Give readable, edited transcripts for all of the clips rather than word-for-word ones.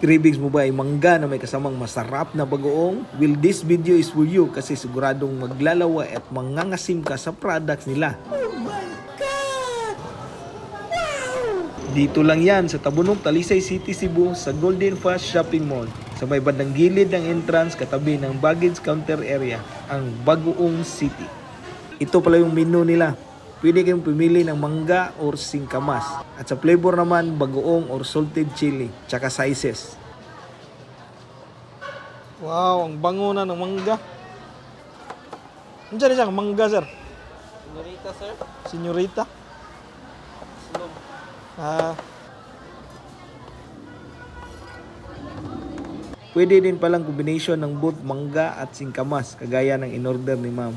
Cravings mo ba ay mangga na may kasamang masarap na bagoong? Well, this video is for you kasi siguradong maglalawa at mangangasim ka sa products nila. Oh my God! Wow! Dito lang yan sa Tabunok, Talisay City, Cebu sa Golden Fast Shopping Mall. Sa may bandang gilid ng entrance katabi ng baggage counter area, ang Bagoong City. Ito pala yung menu nila. Pwede kayong pumili ng mangga or singkamas. At sa flavor naman, bagoong or salted chili, tsaka sizes. Wow, ang bango na ng mangga. Andiyan siya, mangga sir. Senyorita, sir. Senyorita. Slum. Pwede din palang combination ng both mangga at singkamas, kagaya ng in-order ni ma'am.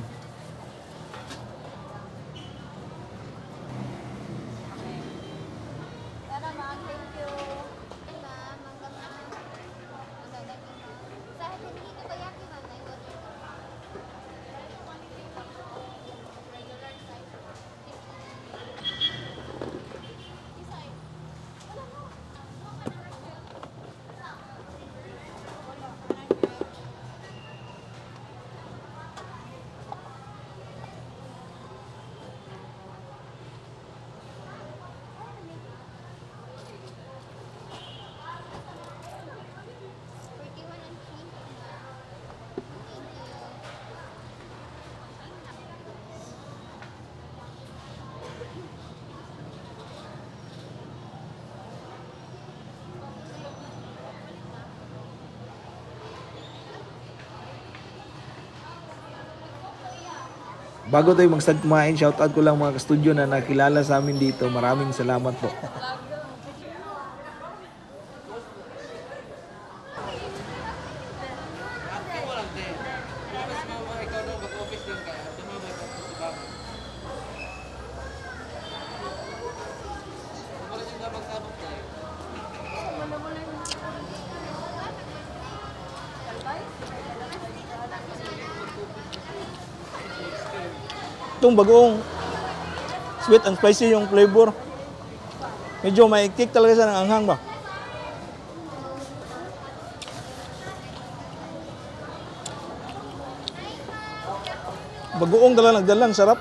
Bago tayo mag-start kumain, shoutout ko lang mga ka-studio na nakilala sa amin dito. Maraming salamat po. Itong bagoong sweet and spicy yung flavor. Medyo may kick talaga siya ng anghang ba? Bagoong dala nagdalang, sarap.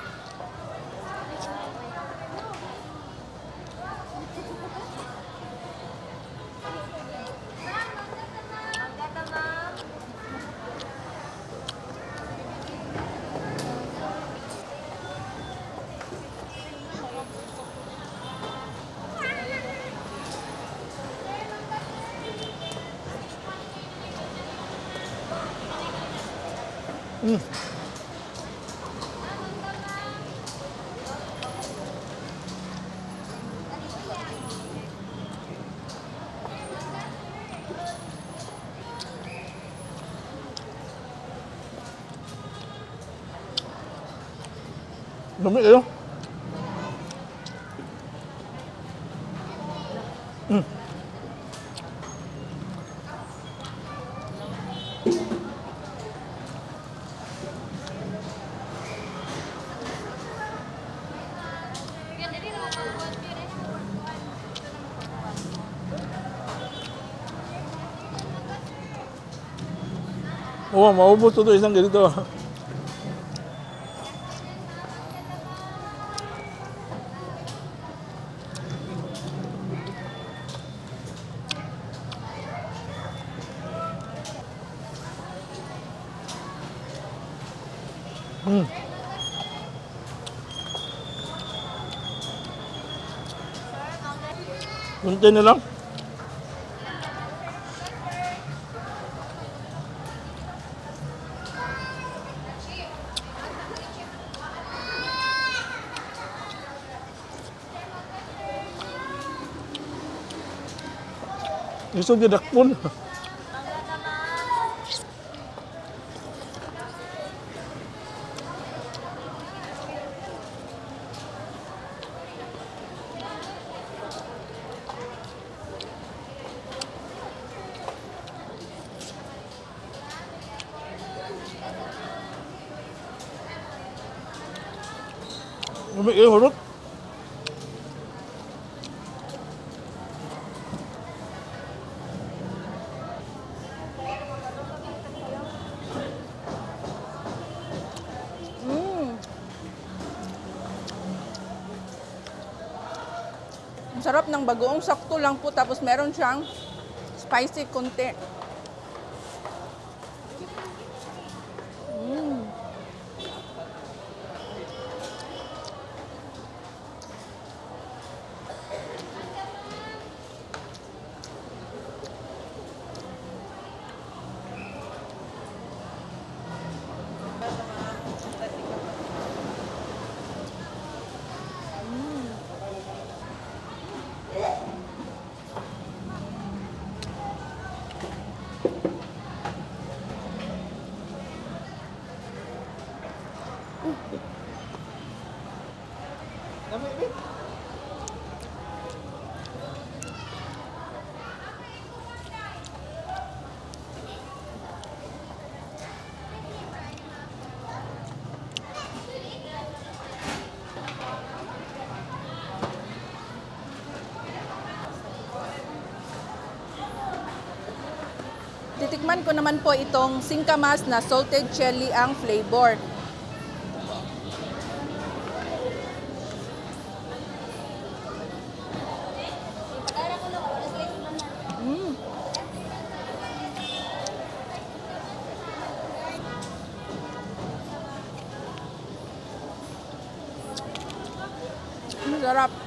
Dami kayo. Oh, maubos ito isang ganito. Kunti na lang. Gusto gidakpon. May ihurot. Sarap ng bagoong, sakto lang po. Tapos meron siyang spicy konti. Dami, babe. Titikman ko naman po itong singkamas na salted chili ang flavor. Masarap.